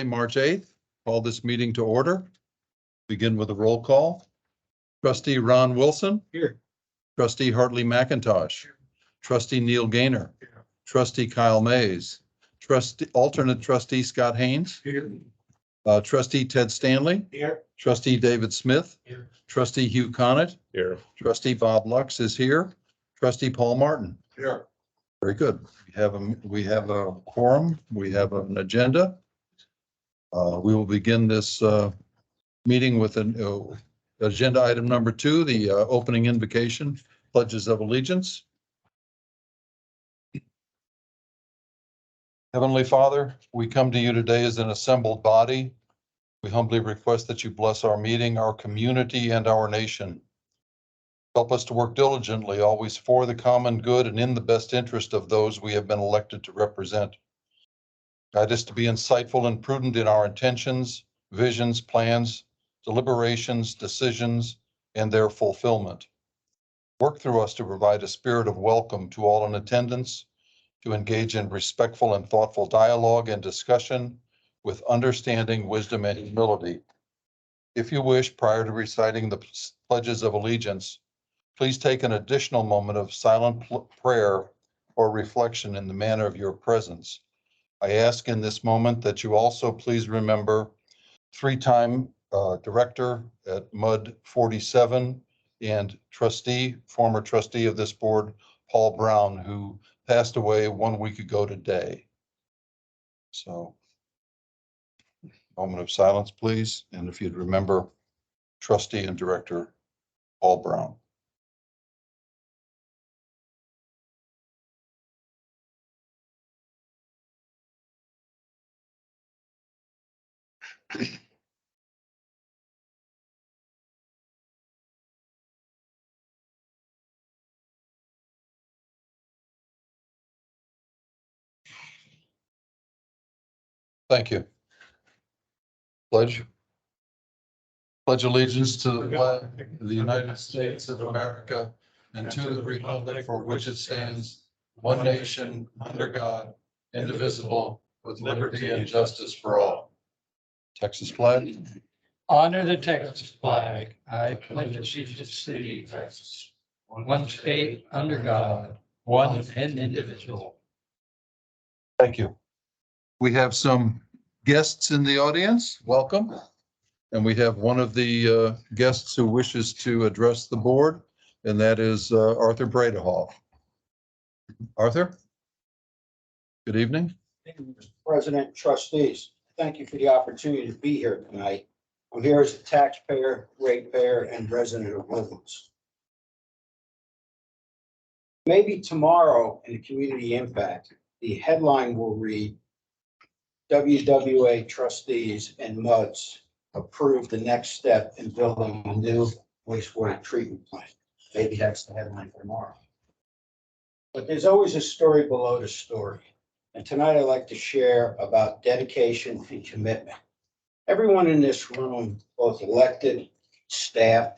March 8th, call this meeting to order. Begin with a roll call. Trustee Ron Wilson. Here. Trustee Hartley McIntosh. Here. Trustee Neil Gaynor. Here. Trustee Kyle Mays. Alternate trustee Scott Haynes. Here. Trustee Ted Stanley. Here. Trustee David Smith. Here. Trustee Hugh Connett. Here. Trustee Bob Lux is here. Trustee Paul Martin. Here. Very good. We have a quorum. We have an agenda. We will begin this meeting with an agenda item number 2, the opening invocation, pledges of allegiance. Heavenly Father, we come to you today as an assembled body. We humbly request that you bless our meeting, our community, and our nation. Help us to work diligently, always for the common good and in the best interest of those we have been elected to represent. Guide us to be insightful and prudent in our intentions, visions, plans, deliberations, decisions, and their fulfillment. Work through us to provide a spirit of welcome to all in attendance, to engage in respectful and thoughtful dialogue and discussion with understanding, wisdom, and humility. If you wish, prior to reciting the pledges of allegiance, please take an additional moment of silent prayer or reflection in the manner of your presence. I ask in this moment that you also please remember 3-time director at MUD 47 and former trustee of this board, Paul Brown, who passed away 1 week ago today. So, moment of silence, please. And if you'd remember trustee and director Paul Brown. Thank you. Pledge allegiance to the flag of the United States of America and to the republic for which it stands, one nation, under God, indivisible, with liberty and justice for all. Texas flag. Honor the Texas flag. I pledge allegiance to the United States, one state under God, one and indivisible. Thank you. We have some guests in the audience. Welcome. And we have one of the guests who wishes to address the board, and that is Arthur Bradehoff. Arthur? Good evening. Thank you, Mr. President, trustees, thank you for the opportunity to be here tonight. I'm here as a taxpayer, ratepayer, and resident of Woodlands. Maybe tomorrow in the community impact, the headline will read, WWA trustees and MUDs approve the next step in building a new wastewater treatment plant. Maybe that's the headline for tomorrow. But there's always a story below the story. And tonight I'd like to share about dedication and commitment. Everyone in this room, both elected, staff,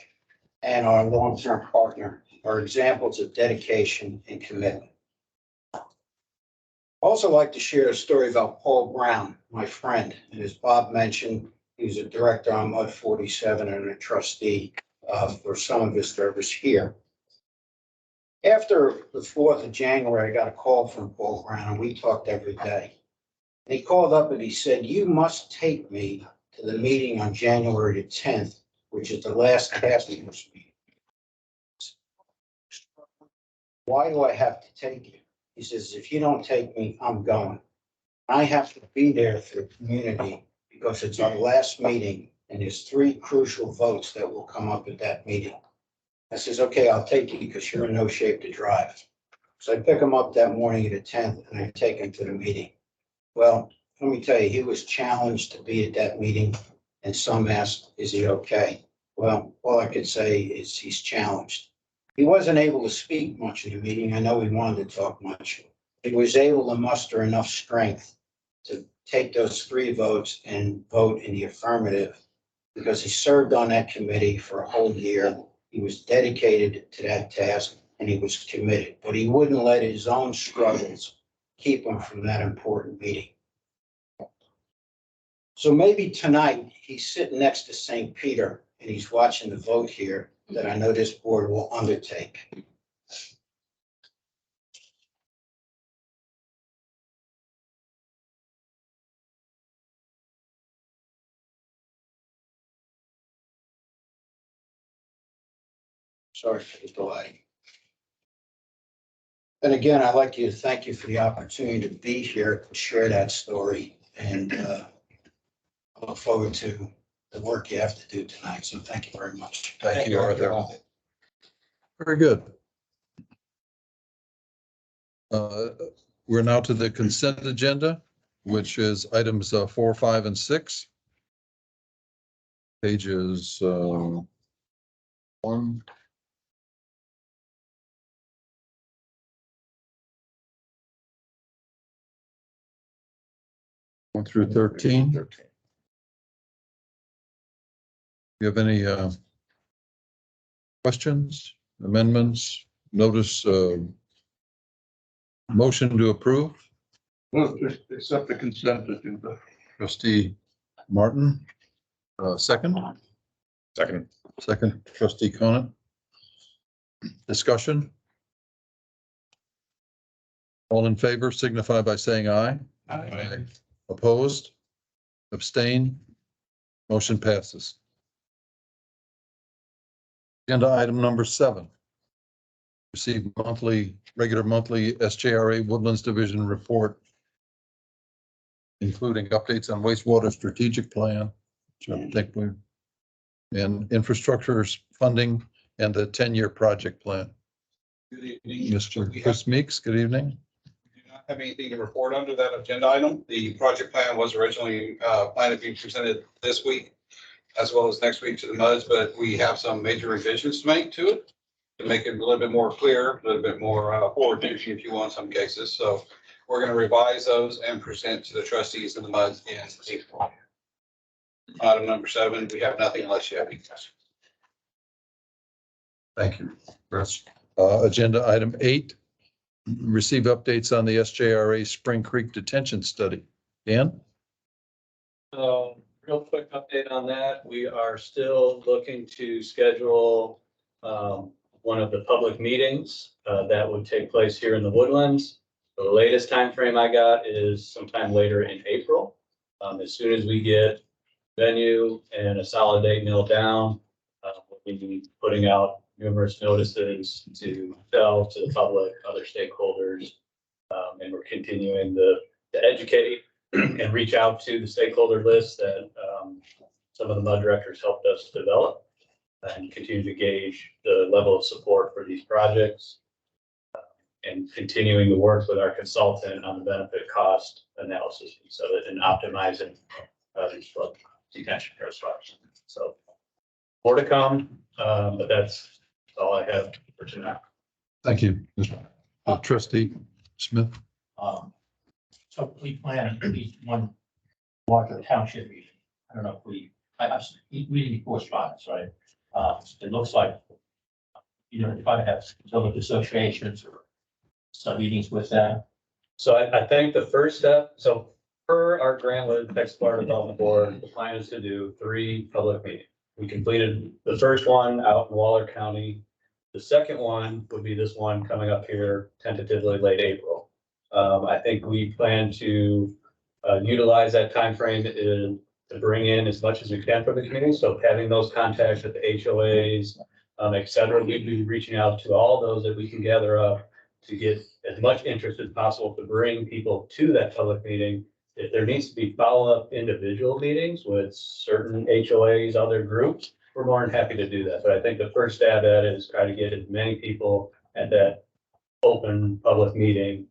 and our long-term partner, are examples of dedication and commitment. I also like to share a story about Paul Brown, my friend. And as Bob mentioned, he was a director on MUD 47 and a trustee for some of his service here. After the 4th of January, I got a call from Paul Brown, and we talked every day. And he called up and he said, you must take me to the meeting on January the 10th, which is the last task force meeting. Why do I have to take you? He says, if you don't take me, I'm going. I have to be there for the community because it's our last meeting and there's 3 crucial votes that will come up at that meeting. I says, okay, I'll take you because you're in no shape to drive. So I pick him up that morning at the 10th and I take him to the meeting. Well, let me tell you, he was challenged to be at that meeting and some asked, is he okay? Well, all I could say is he's challenged. He wasn't able to speak much in the meeting. I know he wanted to talk much. He was able to muster enough strength to take those 3 votes and vote in the affirmative because he served on that committee for a whole year. He was dedicated to that task and he was committed, but he wouldn't let his own struggles keep him from that important meeting. So maybe tonight, he's sitting next to St. Peter and he's watching the vote here that I know this board will undertake. Sorry for the delay. And again, I'd like to thank you for the opportunity to be here to share that story. And I look forward to the work you have to do tonight. So thank you very much. Thank you, Arthur. Very good. We're now to the consent agenda, which is items 4, 5, and 6. Pages 1. 1 through 13. Do you have any questions, amendments, notice, motion to approve? Move to accept the consent agenda. Trustee Martin, second? Second, trustee Conant. Discussion? All in favor signify by saying aye. Aye. Opposed? Abstain? Motion passes. Agenda item number 7. Receive regular monthly SJRA Woodlands Division report, including updates on wastewater strategic plan, which I think and infrastructure's funding and the 10-year project plan. Good evening. Mr. Chris Meeks, good evening. We do not have anything to report under that agenda item. The project plan was originally planned to be presented this week as well as next week to the MUDs, but we have some major revisions to make to it to make it a little bit more clear, a little bit more forward-thinking if you want in some cases. So we're going to revise those and present to the trustees and the MUDs in April. Item number 7, we have nothing unless you have any questions. Thank you, Chris. Agenda item 8, receive updates on the SJRA Spring Creek Detention Study. Dan? Real quick update on that. We are still looking to schedule one of the public meetings that would take place here in the Woodlands. The latest time frame I got is sometime later in April. As soon as we get venue and a solid date nailed down, we'll be putting out numerous notices to tell to the public, other stakeholders, and we're continuing to educate and reach out to the stakeholder list that some of the MUD directors helped us develop and continue to gauge the level of support for these projects and continuing to work with our consultant on the benefit cost analysis piece of it and optimizing these flood detention reservoirs. So more to come, but that's all I have for tonight. Thank you. Trustee Smith? So we plan at least one larger township meeting. I don't know if we didn't correspondence, right? It looks like, if I have some of the associations or some meetings with them. So I think the first step, so per our grant text bar development board, the plan is to do 3 public meetings. We completed the first one out in Waller County. The second one would be this one coming up here tentatively late April. I think we plan to utilize that timeframe to bring in as much as we can from the community. So having those contacts with the HOAs, et cetera, we'd be reaching out to all those that we can gather up to get as much interest as possible to bring people to that public meeting. If there needs to be follow-up individual meetings with certain HOAs, other groups, we're more than happy to do that. But I think the first stab at it is try to get as many people at that open public meeting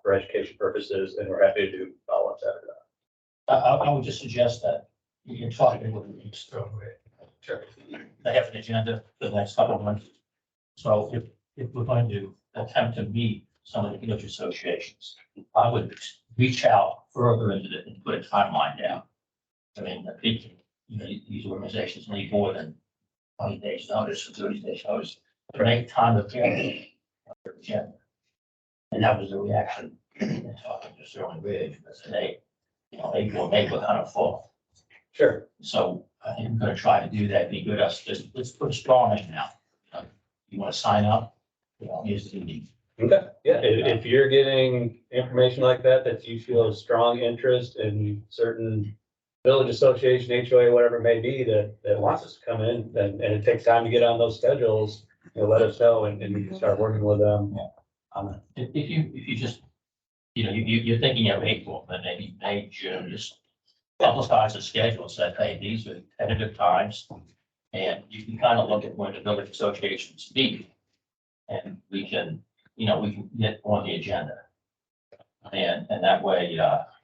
for education purposes, and we're happy to do follow-ups after that. I would just suggest that you can talk with them. Sure. They have an agenda for the next couple of months. So if we're going to attempt to meet some of the village associations, I would reach out further into it and put a timeline down. I mean, these organizations need more than 20 days notice or 30 days notice to make time to their agenda. And that was the reaction in talking to Sterling Ridge today. April, May were kind of full. Sure. So I think I'm gonna try to do that, be good, let's put a strong in now. You wanna sign up? Here's the meeting. Okay, yeah, if you're getting information like that, that you feel a strong interest in certain village association, HOA, whatever it may be, that wants us to come in, and it takes time to get on those schedules, let us know, and we can start working with them. If you just, you're thinking of April, then maybe May, June, just publicize the schedule, say, hey, these are tentative times. And you can kind of look at when the village associations meet. And we can get on the agenda. And that way,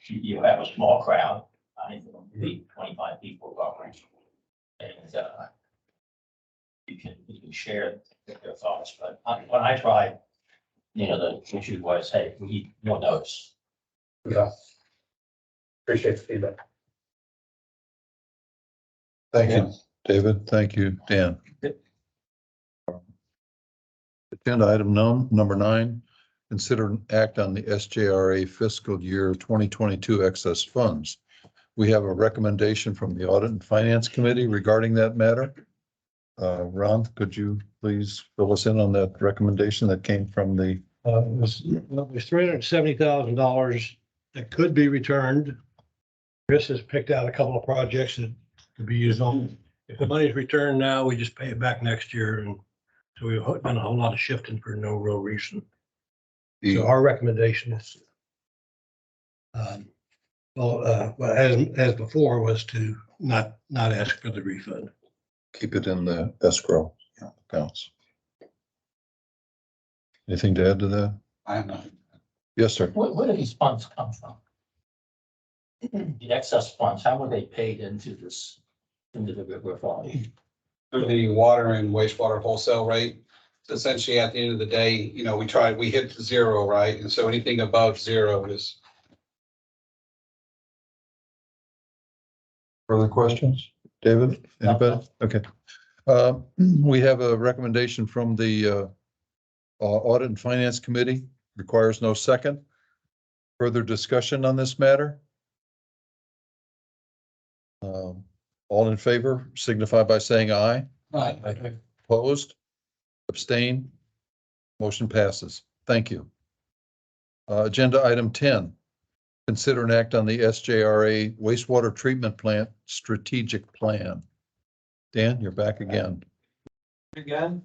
you have a small crowd, I think maybe 25 people roughly. And you can share their thoughts, but when I tried, the issue was, hey, we need more notice. Yeah. Appreciate the feedback. Thank you, David. Thank you, Dan. Agenda item number 9, consider an act on the SJRA fiscal year 2022 excess funds. We have a recommendation from the Audit and Finance Committee regarding that matter. Ron, could you please fill us in on that recommendation that came from the? There's $370,000 that could be returned. Chris has picked out a couple of projects that could be used on. If the money is returned now, we just pay it back next year. And so we've done a whole lot of shifting for no real reason. So our recommendation is, as before, was to not ask for the refund. Keep it in the escrow accounts. Anything to add to that? I have not. Yes, sir. Where do these funds come from? The excess funds, how were they paid into the river fund? Through the water and wastewater wholesale rate. So essentially, at the end of the day, we hit 0, right? And so anything above 0 is. Further questions? David, anybody? Okay. We have a recommendation from the Audit and Finance Committee. Requires no second. Further discussion on this matter? All in favor signify by saying aye. Aye. Opposed? Abstain? Motion passes. Thank you. Agenda item 10. Consider an act on the SJRA wastewater treatment plant strategic plan. Dan, you're back again. Again,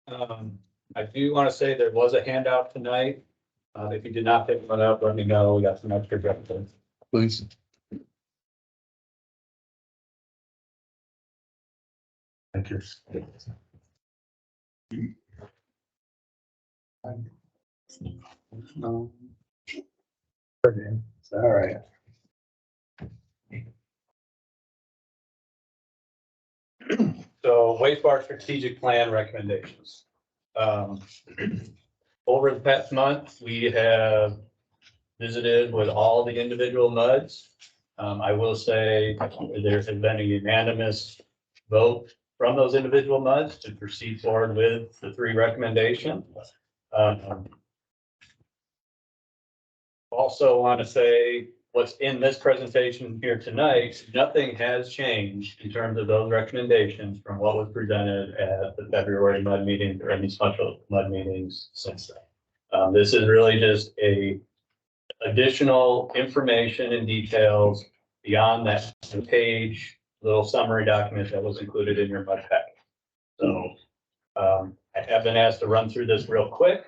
I do want to say there was a handout tonight. If you did not pick one up, let me know. We got some extra references. Please. Thank you. All right. So wastewater strategic plan recommendations. Over the past month, we have visited with all the individual MUDs. I will say there has been a unanimous vote from those individual MUDs to proceed forward with the 3 recommendations. Also want to say what's in this presentation here tonight, nothing has changed in terms of those recommendations from what was presented at the February MUD meeting or any special MUD meetings since then. This is really just a additional information and details beyond that page little summary document that was included in your MUD pack. So I have been asked to run through this real quick.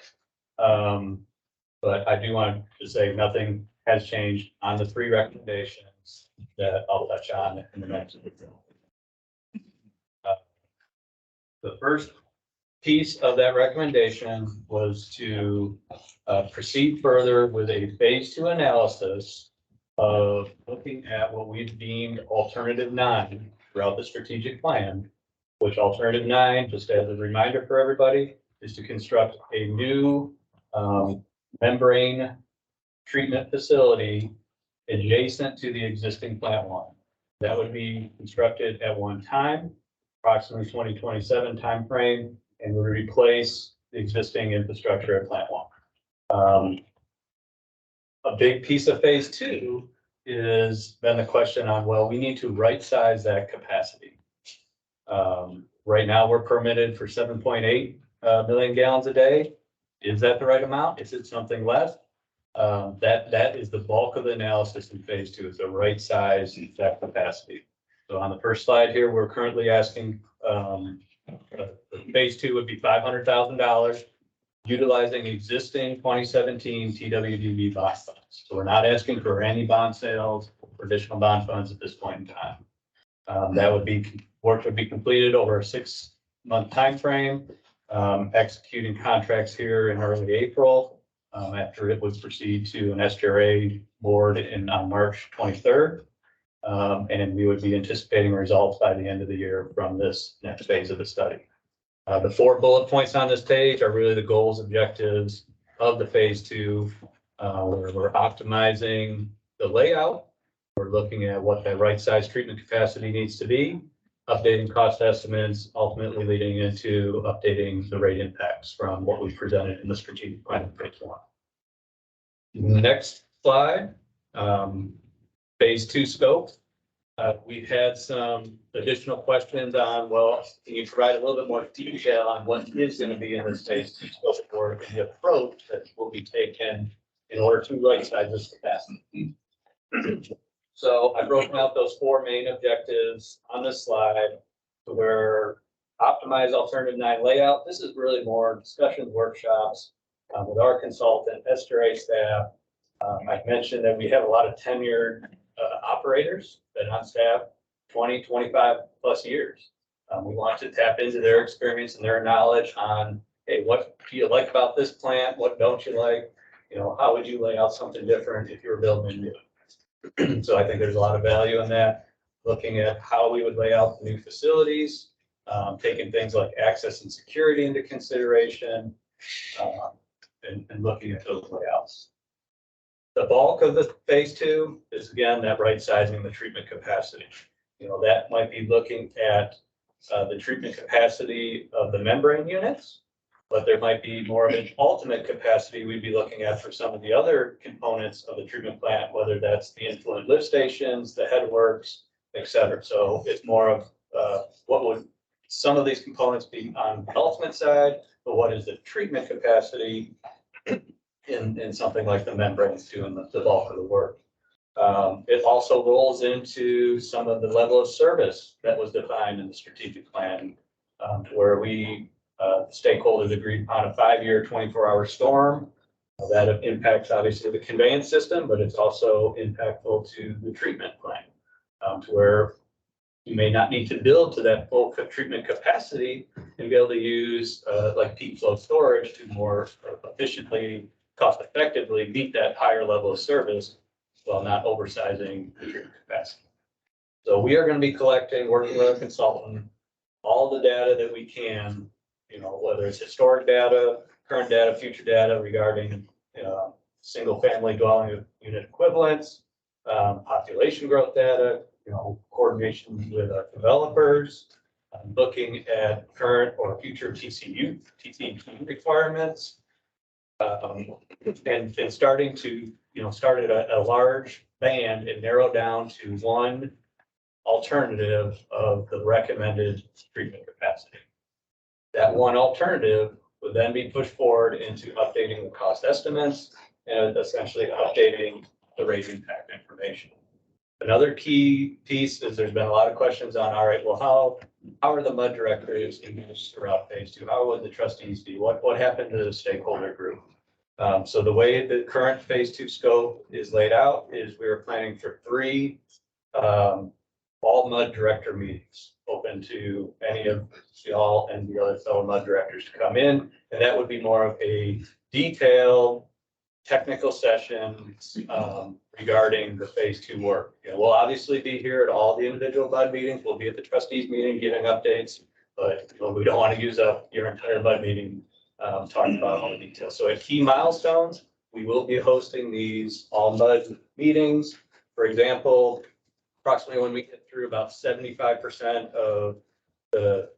But I do want to say nothing has changed on the 3 recommendations that I'll touch on in the next video. The first piece of that recommendation was to proceed further with a phase 2 analysis of looking at what we've deemed alternative 9 throughout the strategic plan, which alternative 9, just as a reminder for everybody, is to construct a new membrane treatment facility adjacent to the existing plant 1. That would be constructed at one time, approximately 2027 timeframe, and would replace the existing infrastructure at plant 1. A big piece of phase 2 is been the question on, well, we need to right size that capacity. Right now, we're permitted for 7.8 million gallons a day. Is that the right amount? Is it something less? That is the bulk of the analysis in phase two, is the right size that capacity. So on the first slide here, we're currently asking, phase two would be $500,000, utilizing existing 2017 TWDB bond funds. So we're not asking for any bond sales or additional bond funds at this point in time. That would be, work would be completed over a 6-month timeframe, executing contracts here in early April, after it would proceed to an SGRA board on March 23rd. And we would be anticipating results by the end of the year from this next phase of the study. The 4 bullet points on this page are really the goals, objectives of the phase two, where we're optimizing the layout. We're looking at what that right size treatment capacity needs to be, updating cost estimates, ultimately leading into updating the rate impacts from what we presented in the strategic plan phase one. Next slide, phase two scope. We've had some additional questions on, well, can you provide a little bit more detail on what is going to be in this phase two scope of work and the approach that will be taken in order to right size this capacity? So I've broken out those 4 main objectives on this slide to where optimize alternative 9 layout. This is really more discussion workshops with our consultant, SGRA staff. I've mentioned that we have a lot of tenured operators that on staff 20, 25 plus years. We want to tap into their experience and their knowledge on, hey, what do you like about this plant? What don't you like? You know, how would you lay out something different if you were building new? So I think there's a lot of value in that, looking at how we would lay out the new facilities, taking things like access and security into consideration, and looking at those layouts. The bulk of the phase two is, again, that right sizing the treatment capacity. You know, that might be looking at the treatment capacity of the membrane units, but there might be more of an ultimate capacity we'd be looking at for some of the other components of the treatment plant, whether that's the influent lift stations, the headworks, et cetera. So it's more of what would some of these components be on the ultimate side, but what is the treatment capacity in something like the membranes doing the bulk of the work. It also rolls into some of the level of service that was defined in the strategic plan, where we stakeholders agreed upon a 5-year, 24-hour storm. That impacts obviously the conveyance system, but it's also impactful to the treatment plant, to where you may not need to build to that full treatment capacity and be able to use like peak flow storage to more efficiently, cost effectively meet that higher level of service while not oversizing the treatment capacity. So we are going to be collecting, working with a consultant, all the data that we can, you know, whether it's historic data, current data, future data regarding single family dwelling unit equivalents, population growth data, you know, coordination with our developers, looking at current or future TCU requirements, and starting to, you know, start at a large band and narrow down to one alternative of the recommended treatment capacity. That one alternative would then be pushed forward into updating the cost estimates and essentially updating the rate impact information. Another key piece is there's been a lot of questions on, all right, well, how are the MUD directives used throughout phase two? How would the trustees be? What happened to the stakeholder group? So the way the current phase two scope is laid out is we are planning for 3 all MUD director meetings, open to any of y'all and the other fellow MUD directors to come in. And that would be more of a detailed technical session regarding the phase two work. You know, we'll obviously be here at all the individual MUD meetings. We'll be at the trustees meeting giving updates, but you know, we don't want to use up your entire MUD meeting talking about all the details. So at key milestones, we will be hosting these all MUD meetings. For example, approximately when we get through about 75% of the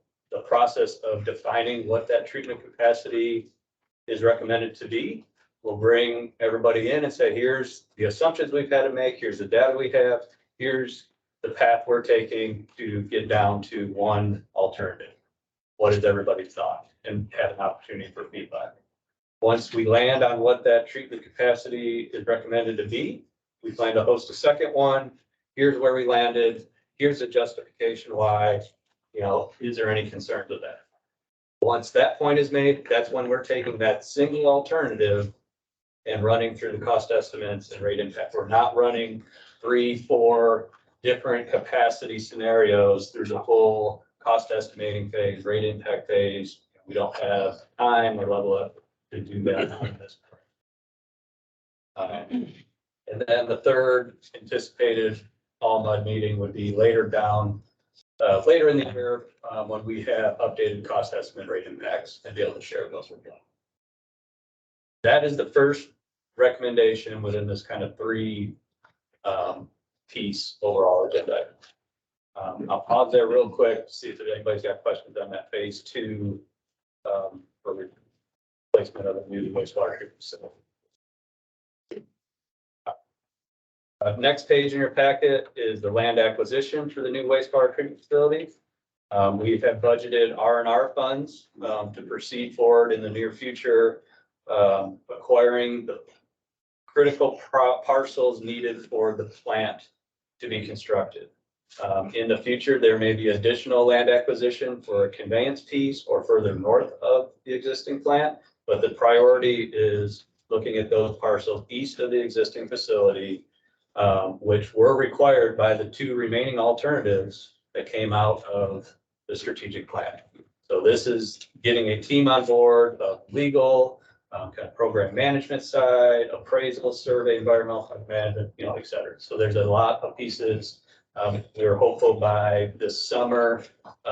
process of defining what that treatment capacity is recommended to be, we'll bring everybody in and say, here's the assumptions we've had to make, here's the data we have, here's the path we're taking to get down to one alternative. What is everybody's thought? And have an opportunity for feedback. Once we land on what that treatment capacity is recommended to be, we plan to host a second one. Here's where we landed. Here's the justification why, is there any concerns with that? Once that point is made, that's when we're taking that single alternative and running through the cost estimates and rate impact. We're not running 3-4 different capacity scenarios through the full cost estimating phase, rate impact phase. We don't have time or level up to do that on this. And then the third anticipated all mud meeting would be later down, later in the year, when we have updated cost estimate rate impacts and be able to share those with you. That is the first recommendation within this kind of 3 piece overall agenda. I'll pause there real quick to see if anybody's got questions on that phase 2 for replacement of the new wastewater treatment facility. Next page in your packet is the land acquisition for the new wastewater treatment facility. We have budgeted R&R funds to proceed forward in the near future, acquiring the critical parcels needed for the plant to be constructed. In the future, there may be additional land acquisition for a conveyance piece or further north of the existing plant, but the priority is looking at those parcels east of the existing facility, which were required by the 2 remaining alternatives that came out of the strategic plan. So this is getting a team on board of legal, kind of program management side, appraisal, survey, environmental management, et cetera. So there's a lot of pieces. We're hopeful by this summer,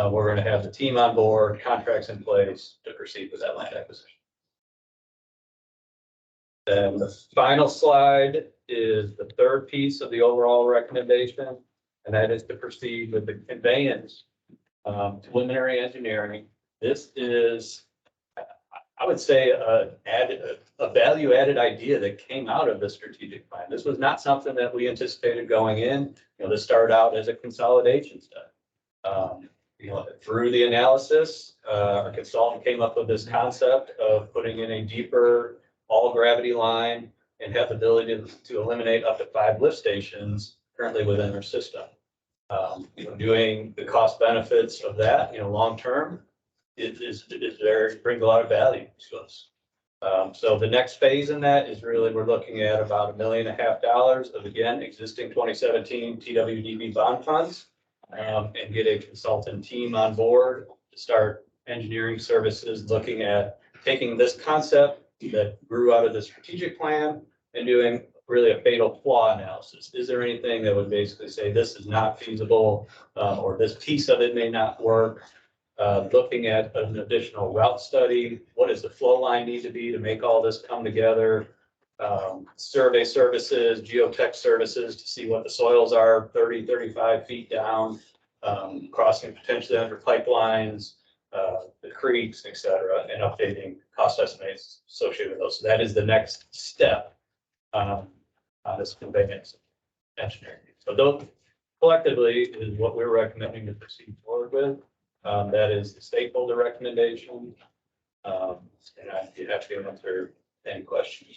we're going to have the team on board, contracts in place to proceed with that land acquisition. Then the final slide is the third piece of the overall recommendation, and that is to proceed with the conveyance preliminary engineering. This is, I would say, a value added idea that came out of the strategic plan. This was not something that we anticipated going in. This started out as a consolidation study. Through the analysis, our consultant came up with this concept of putting in a deeper all gravity line and have the ability to eliminate up to 5 lift stations currently within our system. Doing the cost benefits of that, long term, it brings a lot of value to us. So the next phase in that is really, we're looking at about $1.5 million of, again, existing 2017 TWDB bond funds, and get a consultant team on board to start engineering services, looking at taking this concept that grew out of the strategic plan and doing really a fatal flaw analysis. Is there anything that would basically say this is not feasible, or this piece of it may not work? Looking at an additional route study. What does the flow line need to be to make all this come together? Survey services, geotech services to see what the soils are 30, 35 feet down, crossing potentially under pipelines, the creeks, et cetera, and updating cost estimates associated with those. So that is the next step on this conveyance engineering. So those collectively is what we're recommending to proceed forward with. That is the stakeholder recommendation. And I'd be happy to answer any questions.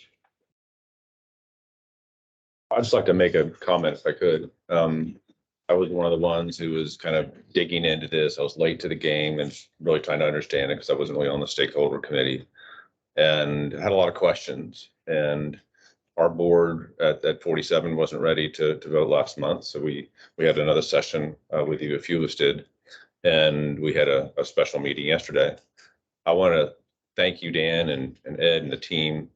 I'd just like to make a comment if I could. I was one of the ones who was kind of digging into this. I was late to the game and really trying to understand it because I wasn't really on the stakeholder committee and had a lot of questions. And our board at 47 wasn't ready to vote last month. So we had another session with you, a few of us did. And we had a special meeting yesterday. I want to thank you, Dan and Ed and the team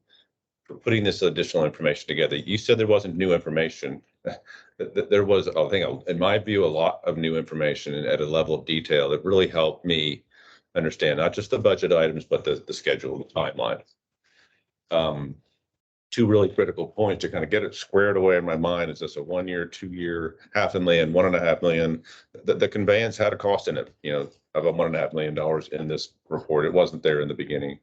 for putting this additional information together. You said there wasn't new information. There was, I think, in my view, a lot of new information at a level of detail that really helped me understand not just the budget items, but the schedule, the timeline. 2 really critical points to kind of get it squared away in my mind. Is this a 1 year, 2 year, $500,000, $1.5 million? The conveyance had a cost in it, of $1.5 million in this report. It wasn't there in the beginning.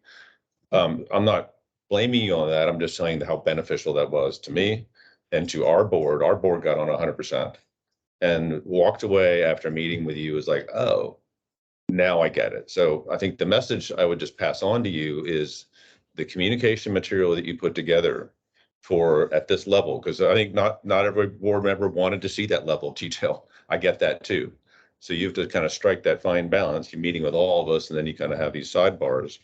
I'm not blaming you on that. I'm just telling you how beneficial that was to me and to our board. Our board got on 100% and walked away after meeting with you was like, oh, now I get it. So I think the message I would just pass on to you is the communication material that you put together for at this level, because I think not every board member wanted to see that level of detail. I get that too. So you have to kind of strike that fine balance. You're meeting with all of us and then you kind of have these sidebars.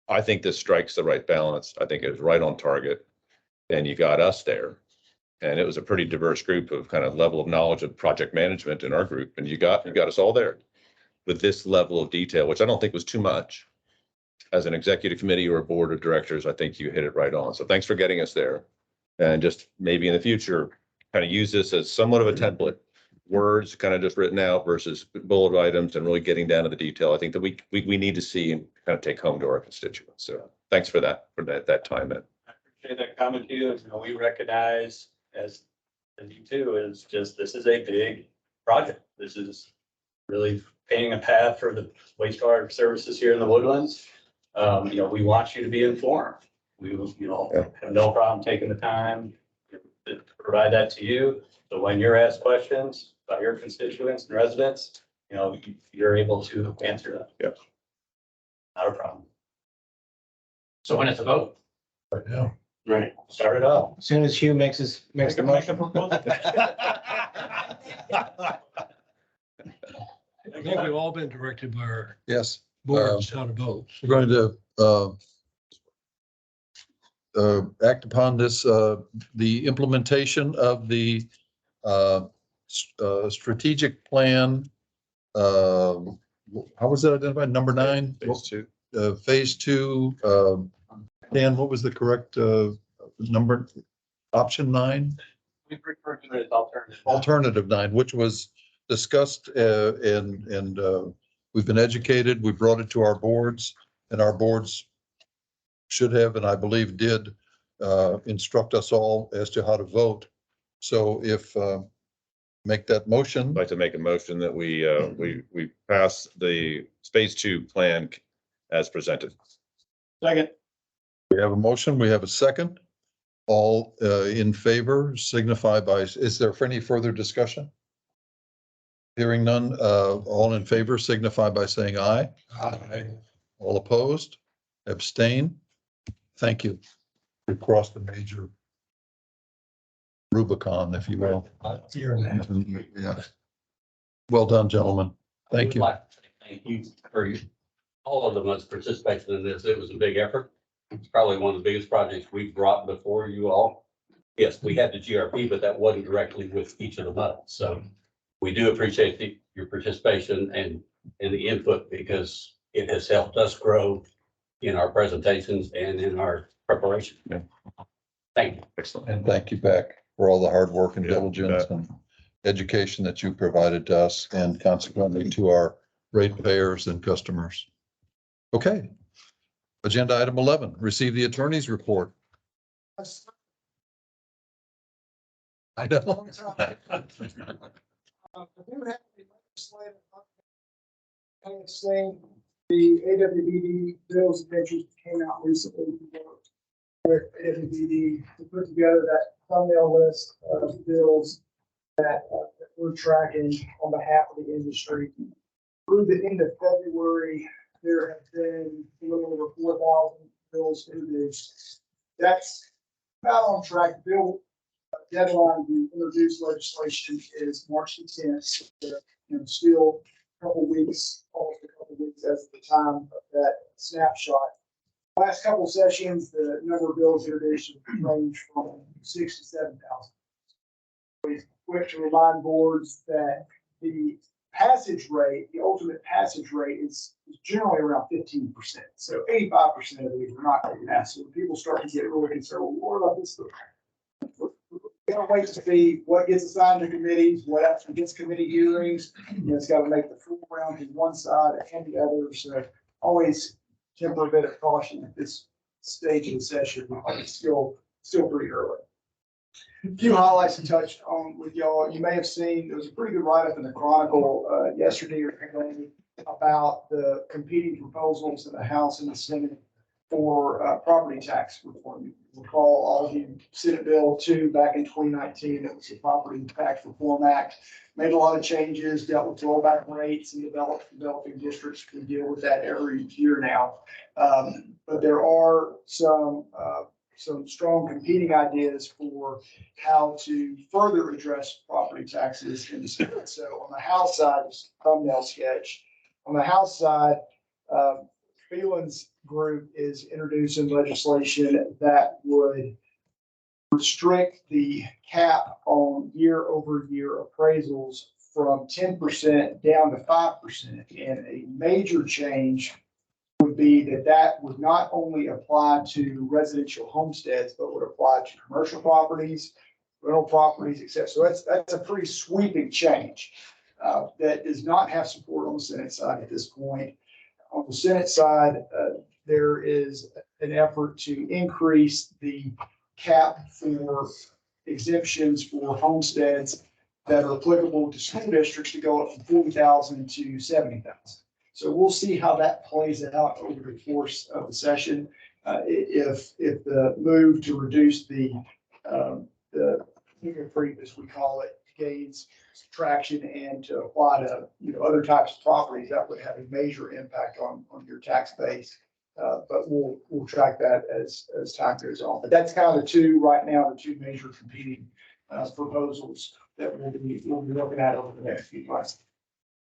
I think this strikes the right balance. I think it was right on target and you got us there. And it was a pretty diverse group of kind of level of knowledge of project management in our group. And you got us all there with this level of detail, which I don't think was too much. As an executive committee or a board of directors, I think you hit it right on. So thanks for getting us there. And just maybe in the future, kind of use this as somewhat of a template. Words kind of just written out versus bullet items and really getting down to the detail. I think that we need to see and kind of take home to our constituents. So thanks for that time. I appreciate that comment too. You know, we recognize as you too, is just, this is a big project. This is really painting a path for the wastewater services here in the Woodlands. You know, we want you to be informed. We, you know, have no problem taking the time to provide that to you. So when you're asked questions by your constituents and residents, you know, you're able to answer them. Yep. Not a problem. So when it's a vote, Yeah. Right. Start it up. As soon as Hugh makes the motion. I think we've all been directed by our Yes. boards how to vote. We're going to act upon this, the implementation of the strategic plan. How was it identified? Number 9? Phase 2. Dan, what was the correct number? Option 9? We refer to it as alternative. Alternative 9, which was discussed and we've been educated. We brought it to our boards and our boards should have, and I believe did, instruct us all as to how to vote. So if make that motion. I'd like to make a motion that we pass the phase 2 plan as presented. Second. We have a motion. We have a second. All in favor signify by, is there any further discussion? Hearing none, all in favor signify by saying aye. Aye. All opposed, abstain. Thank you. We crossed the major Rubicon, if you will. Yeah. Well done, gentlemen. Thank you. Thank you for all of us participating in this. It was a big effort. It's probably one of the biggest projects we've brought before you all. Yes, we had the GRP, but that wasn't directly with each of the months. So we do appreciate your participation and the input because it has helped us grow in our presentations and in our preparation. Yeah. Thank you. Excellent. And thank you back for all the hard work and diligence and education that you provided to us and consequently to our ratepayers and customers. Okay. Agenda item 11, receive the attorney's report. I know. The AWBD bills and measures came out recently. With AWBD to put together that thumbnail list of bills that we're tracking on behalf of the industry. Through the end of February, there have been a little over 4,000 bills introduced. That's about on track. Bill deadline to introduce legislation is March the 10th. Still a couple weeks, almost a couple weeks as of the time of that snapshot. Last couple sessions, the number of bills introduced range from 6,000 to 7,000. We quick to remind boards that the passage rate, the ultimate passage rate is generally around 15%. So 85% of these are not going to pass. So when people start to get really concerned, well, what about this? We're going to wait to see what gets assigned to committees, what actually gets committee hearings. It's got to make the full round to one side and the other. So always temper a bit of caution at this stage of the session. It's still pretty early. A few highlights to touch on with y'all. You may have seen there was a pretty good write-up in the Chronicle yesterday or today about the competing proposals in the House and the Senate for property tax reform. You recall all of you Senate Bill 2 back in 2019, it was the Property Tax Reform Act. Made a lot of changes, dealt with rollback rates and developing districts. We deal with that every year now. But there are some strong competing ideas for how to further address property taxes in the state. So on the House side, this thumbnail sketch. On the House side, Phelan's group is introducing legislation that would restrict the cap on year-over-year appraisals from 10% down to 5%. And a major change would be that would not only apply to residential homesteads, but would apply to commercial properties, rental properties, etc. So that's a pretty sweeping change that does not have support on the Senate side at this point. On the Senate side, there is an effort to increase the cap for exemptions for homesteads that are applicable to school districts to go up from 40,000 to 70,000. So we'll see how that plays out over the course of the session. If the move to reduce the creep, as we call it, gains traction and to apply to other types of properties, that would have a major impact on your tax base. But we'll track that as time goes on. But that's kind of the two major competing proposals that we'll be looking at over the next few months.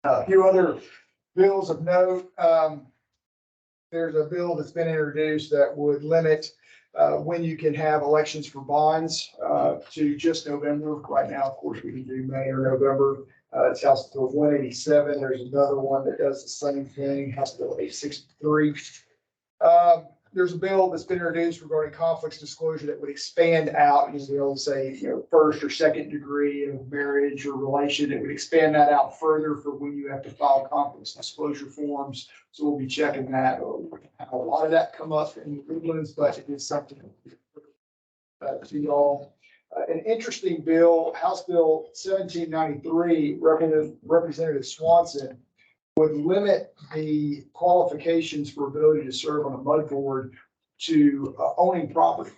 A few other bills of note. There's a bill that's been introduced that would limit when you can have elections for bonds to just November. Right now, of course, we can do May or November. It's House Bill 187. There's another one that does the same thing, House Bill 863. There's a bill that's been introduced regarding conflicts disclosure that would expand out, they'll say, first or second degree of marriage or relation. It would expand that out further for when you have to file conflicts disclosure forms. So we'll be checking that. A lot of that come up in Woodlands, but it is something to y'all. An interesting bill, House Bill 1793, Representative Swanson would limit the qualifications for ability to serve on a MUD board to owning property.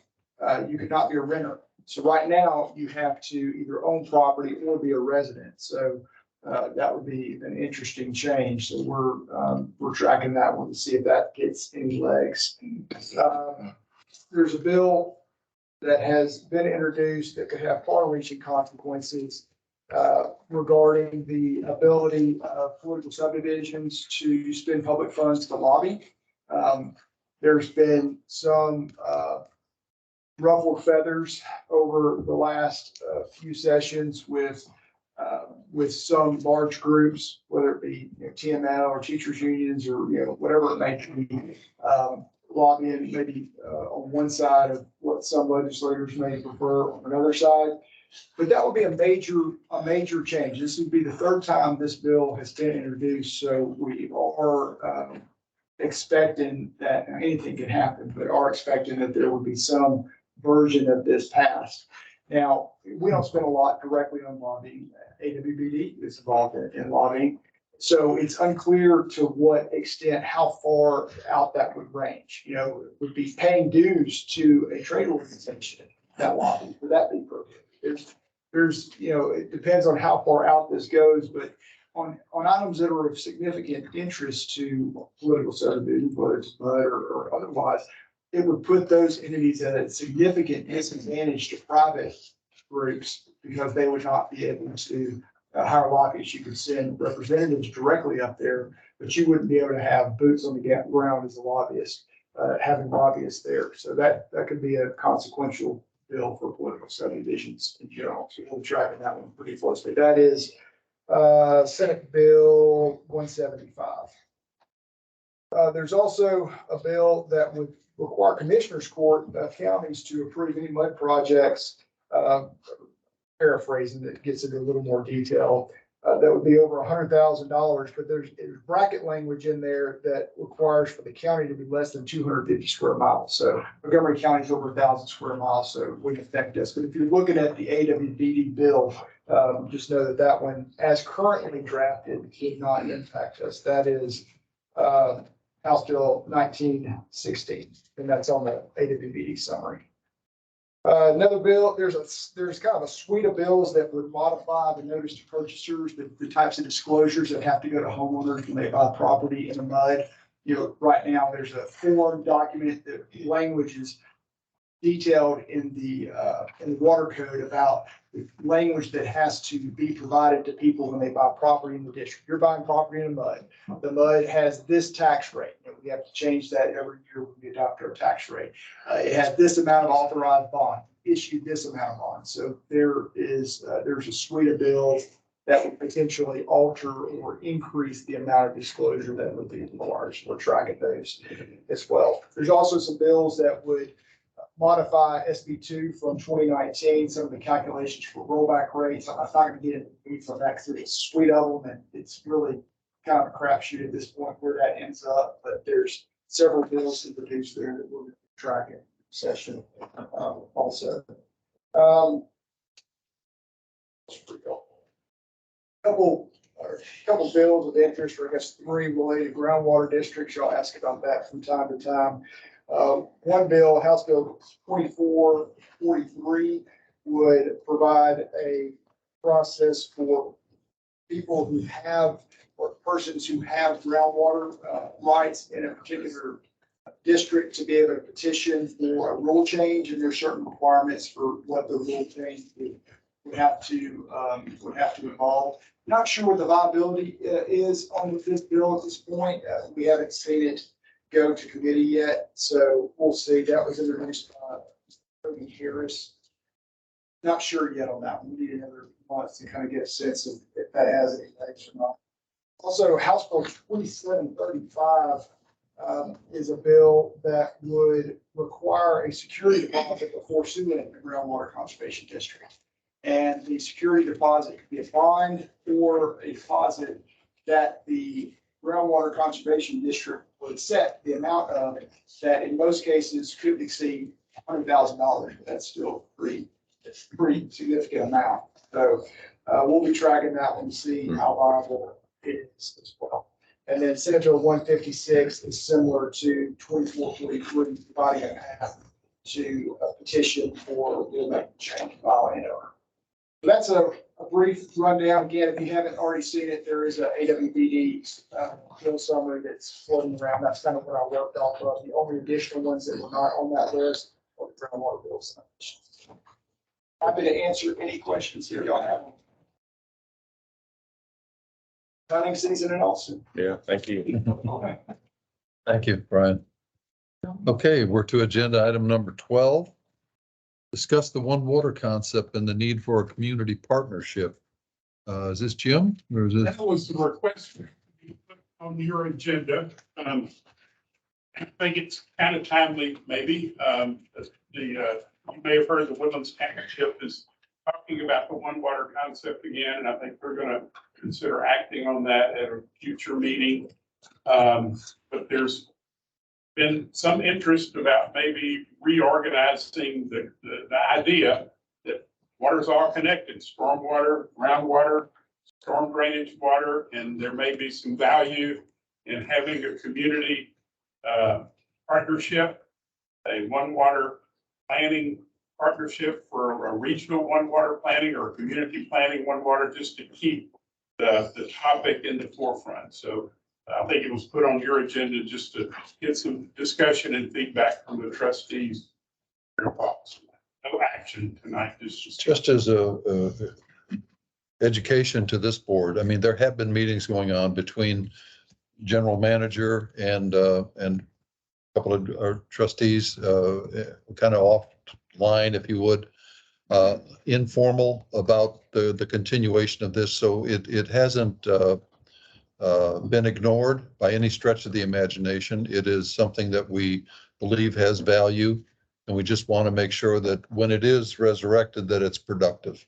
You could not be a renter. So right now you have to either own property or be a resident. So that would be an interesting change. So we're tracking that one to see if that gets any legs. There's a bill that has been introduced that could have far-reaching consequences regarding the ability of political subdivisions to spend public funds to lobby. There's been some ruffled feathers over the last few sessions with some large groups, whether it be TML or teachers unions or whatever it may be, lobbying maybe on one side of what some legislators may prefer on another side. But that would be a major change. This would be the third time this bill has been introduced. So we are expecting that anything can happen, but are expecting that there would be some version of this passed. Now, we don't spend a lot directly on lobbying. AWBD is involved in lobbying. So it's unclear to what extent, how far out that would range. Would be paying dues to a trade organization that lobby. Would that be appropriate? There's it depends on how far out this goes, but on items that are of significant interest to political subdivisions, whether it's MUD or otherwise, it would put those entities at a significant disadvantage to private groups because they would not be able to hire lobbyists. You could send representatives directly up there, but you wouldn't be able to have boots on the ground as a lobbyist, having lobbyists there. So that could be a consequential bill for political subdivisions in general. So we'll be tracking that one pretty closely. That is Senate Bill 175. There's also a bill that would require commissioners court counties to approve any MUD projects, paraphrasing that gets into a little more detail. That would be over $100,000, but there's bracket language in there that requires for the county to be less than 250 square miles. So Montgomery County is over 1,000 square miles, so it wouldn't affect us. But if you're looking at the AWBD bill, just know that one, as currently drafted, did not impact us. That is House Bill 1916, and that's on the AWBD summary. Another bill, there's kind of a suite of bills that would modify the notice to purchasers, the types of disclosures that have to go to homeowners when they buy property in the mud. You know, right now, there's a form document, the language is detailed in the water code about the language that has to be provided to people when they buy property in the district. You're buying property in the mud. The mud has this tax rate. And we have to change that every year when we adopt our tax rate. It has this amount of authorized bond, issued this amount of bond. So there's a suite of bills that would potentially alter or increase the amount of disclosure that would be required. We're tracking those as well. There's also some bills that would modify SB2 from 2019, some of the calculations for rollback rates. I'm not going to get into from that because it's a suite of them and it's really kind of a crapshoot at this point where that ends up. But there's several bills introduced there that we'll track in session also. Couple bills of interest, or I guess 3 related groundwater districts. Y'all ask about that from time to time. One bill, House Bill 2443, would provide a process for people who have, or persons who have groundwater rights in a particular district to be able to petition for a rule change, and there's certain requirements for what the rule change would have to involve. Not sure what the viability is on this bill at this point. We haven't seen it go to committee yet, so we'll see. That was introduced by Tony Harris. Not sure yet on that one. We need another month to kind of get a sense of if that has any legs or not. Also, House Bill 2735 is a bill that would require a security deposit before suing a groundwater conservation district. And the security deposit could be a bond or a deposit that the groundwater conservation district would set the amount of that in most cases could exceed $100,000. That's still pretty significant amount. So we'll be tracking that one to see how viable it is as well. And then Senate Bill 156 is similar to 2443, providing a path to a petition for rulemaking change by landowner. So that's a brief rundown. Again, if you haven't already seen it, there is a AWBD bill summary that's floating around. That's kind of what I worked off of. The only additional ones that were not on that list are the groundwater bills. Happy to answer any questions here y'all have. Hunting season in Austin. Yeah, thank you. Thank you, Brian. Okay, we're to agenda item number 12. Discuss the one water concept and the need for a community partnership. Is this Jim or is this? That was the request on your agenda. I think it's kind of timely, maybe. You may have heard the Woodlands Township is talking about the one water concept again, and I think we're going to consider acting on that at a future meeting. But there's been some interest about maybe reorganizing the idea that waters are connected, stormwater, groundwater, storm drainage water, and there may be some value in having a community partnership, a one water planning partnership for a regional one water planning or community planning one water, just to keep the topic in the forefront. So I think it was put on your agenda just to get some discussion and feedback from the trustees. No action tonight. Just as a education to this board. I mean, there have been meetings going on between general manager and a couple of our trustees, kind of offline, if you would, informal about the continuation of this. So it hasn't been ignored by any stretch of the imagination. It is something that we believe has value, and we just want to make sure that when it is resurrected, that it's productive.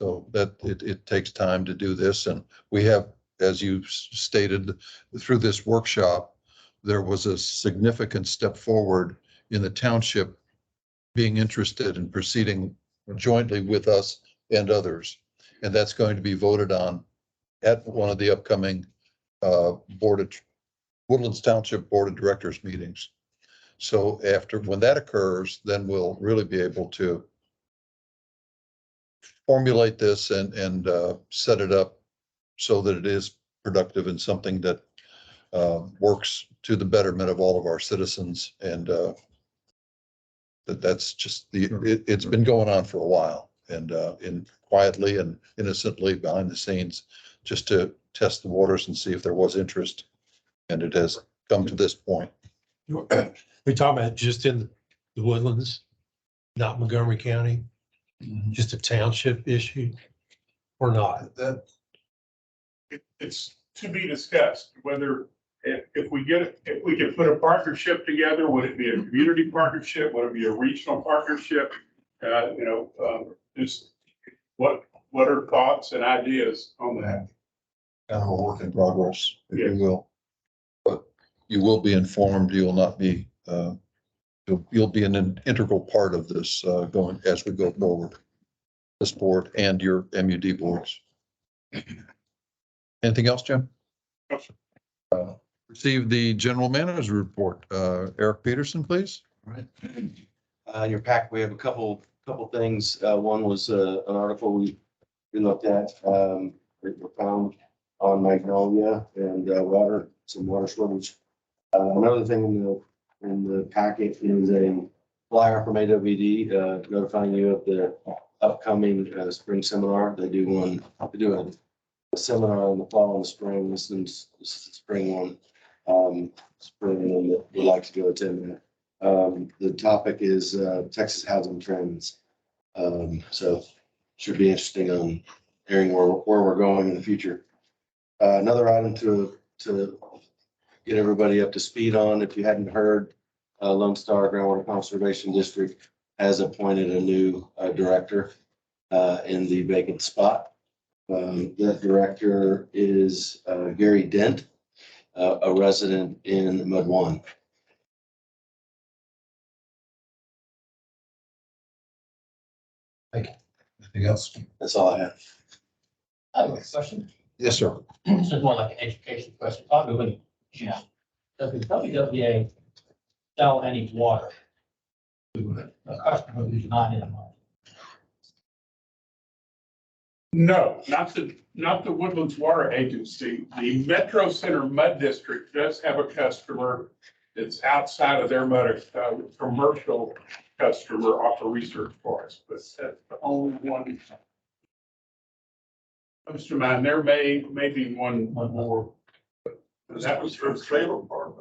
So that it takes time to do this, and we have, as you stated, through this workshop, there was a significant step forward in the township being interested in proceeding jointly with us and others, and that's going to be voted on at one of the upcoming board of Woodlands Township Board of Directors meetings. So after, when that occurs, then we'll really be able to formulate this and set it up so that it is productive and something that works to the betterment of all of our citizens. And that's just it's been going on for a while, and in quietly and innocently behind the scenes, just to test the waters and see if there was interest. And it has come to this point. We talk about just in the Woodlands, not Montgomery County, just a township issue or not? It's to be discussed whether if we can put a partnership together, would it be a community partnership? Would it be a regional partnership? Just what are thoughts and ideas on that? Kind of a work in progress, if Yes. you will. But you will be informed. You will not be, you'll be an integral part of this going as we go forward. This board and your MUD boards. Anything else, Jim? No, sir. Receive the general manager's report. Eric Peterson, please. Right. In your pack, we have a couple things. One was an article we looked at, we found on Magnolia and some water shortage. Another thing in the packet is a flyer from AWD notifying you of the upcoming spring seminar. They do a seminar in the fall and the spring. This is the spring one. Spring one that we'd like to go attend that. The topic is Texas housing trends. So should be interesting on hearing where we're going in the future. Another item to get everybody up to speed on, if you hadn't heard, Lone Star Groundwater Conservation District has appointed a new director in the vacant spot. That director is Gary Dent, a resident in Mud One. Anything else? That's all I have. I have a question. Yes, sir. This is more like an education question, probably with Jim. Does the WWA sell any water to a customer who's not in a mine? No, not the Woodlands Water Agency. The Metro Center Mud District does have a customer that's outside of their mud, commercial customer off a research forest, but that's the only one comes to mind. There may be one more. That was for trailer park.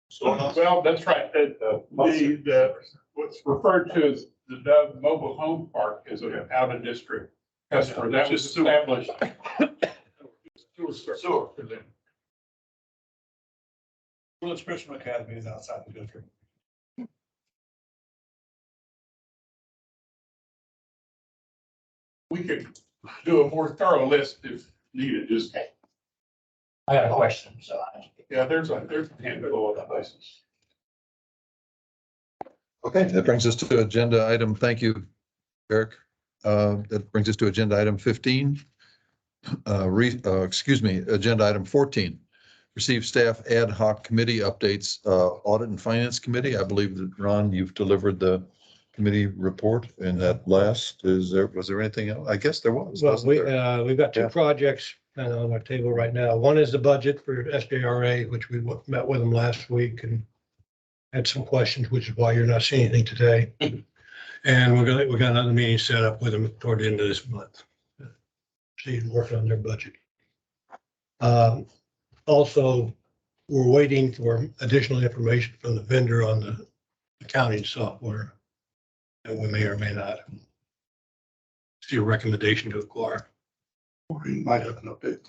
So, well, that's right. What's referred to as the Dove Mobile Home Park is an out of district customer. That was established. Sewer for them. Woodlands Christian Academy is outside the district. We could do a more thorough list if needed, just, I got a question, so yeah, there's a handful of places. Okay, that brings us to agenda item. Thank you, Eric. That brings us to agenda item 15. Agenda item 14. Receive staff ad hoc committee updates, audit and finance committee. I believe that Ron, you've delivered the committee report in that last. Was there anything else? I guess there was. Well, wasn't there? we've got two Yeah. projects on our table right now. One is the budget for SJRA, which we met with them last week and had some questions, which is why you're not seeing anything today. And we got another meeting set up with them toward the end of this month. See, working on their budget. Also, we're waiting for additional information from the vendor on the accounting software. And we may or may not see a recommendation to acquire. Or you might have an update.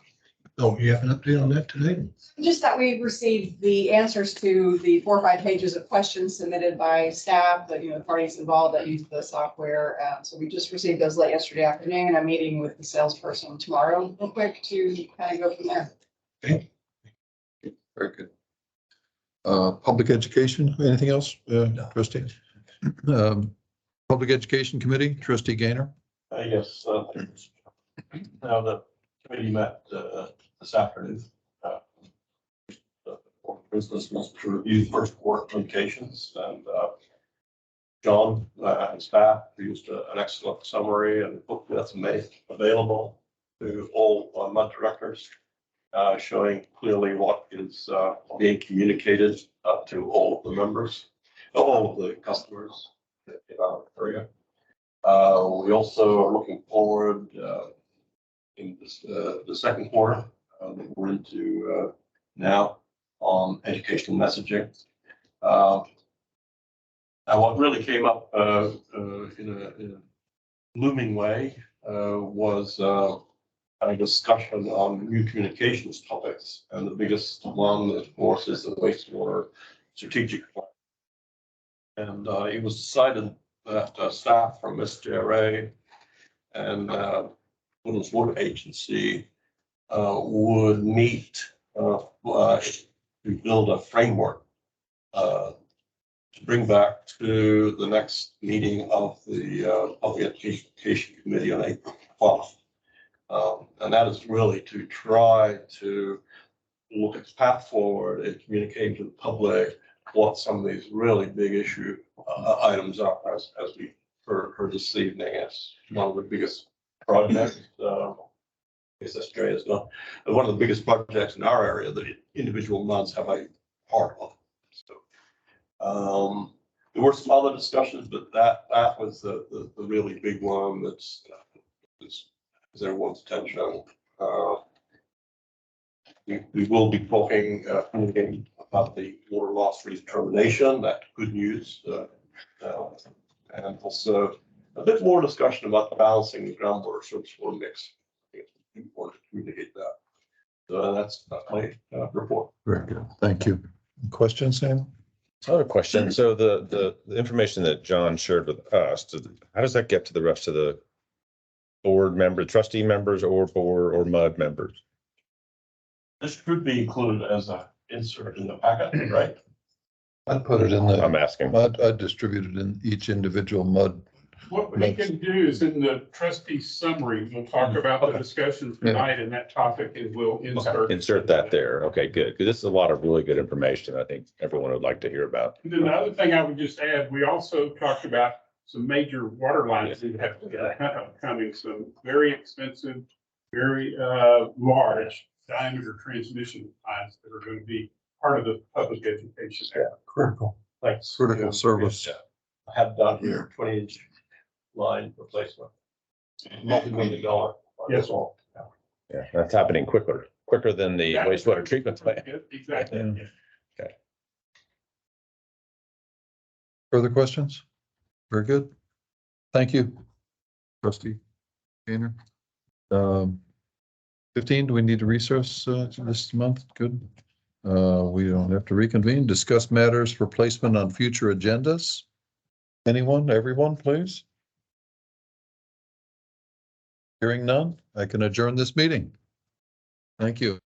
Oh, you have an update on that today? Just that we received the answers to the 4 or 5 pages of questions submitted by staff, that, the parties involved that use the software. So we just received those late yesterday afternoon. I'm meeting with the salesperson tomorrow real quick to kind of go from there. Okay. Very good. Public education, anything else, Trustee? Public Education Committee, Trustee Gaynor? Yes, now the committee met this afternoon. business was to review first quarter communications, and John and staff used an excellent summary, and hopefully that's made available to all MUD directors, showing clearly what is being communicated to all of the members, all of the customers in our area. We also are looking forward in this, the second quarter that we're into now on educational messaging. Now, what really came up in a looming way was a discussion on new communications topics, and the biggest one, of course, is the wastewater strategic plan. And it was decided that staff from SJRA and Woodlands Water Agency would meet to build a framework to bring back to the next meeting of the Education Committee on April 12th. And that is really to try to look at the path forward and communicating to the public what some of these really big issue items are, as we heard this evening. It's one of the biggest projects. I guess Australia is not one of the biggest projects in our area that individual MUDs have a part of. So there were some other discussions, but that was the really big one that's everyone's attention. We will be talking again about the water loss redetermination. That's good news, and also a bit more discussion about balancing the groundwater surface water mix. I think it's important to communicate that. So that's my report. Very good. Thank you. Questions, Sam? Another question. So the information that John shared with us, how does that get to the rest of the board member, trustee members, or board or MUD members? This could be included as an insert in the packet, right? I'd put it in the. I'm asking. I'd distribute it in each individual MUD. What we can do is in the trustee summary, we'll talk about the discussion tonight and that topic, and we'll Insert that there. Okay, good. Because this is a lot of really good information I think everyone would like to hear about. And then the other thing I would just add, we also talked about some major water lines that have to get coming, some very expensive, very large diameter transmission lines that are going to be part of the public education. Yeah, critical. Like Critical service. I have done here 20-inch line replacement, multi-million-dollar. Yes. Yeah, that's happening quicker than the wastewater treatment plant. Exactly. Yeah. Okay. Further questions? Very good. Thank you, Trustee Gainer. 15, do we need to recess this month? Good. We don't have to reconvene. Discuss matters for placement on future agendas. Anyone, everyone, please? Hearing none, I can adjourn this meeting. Thank you.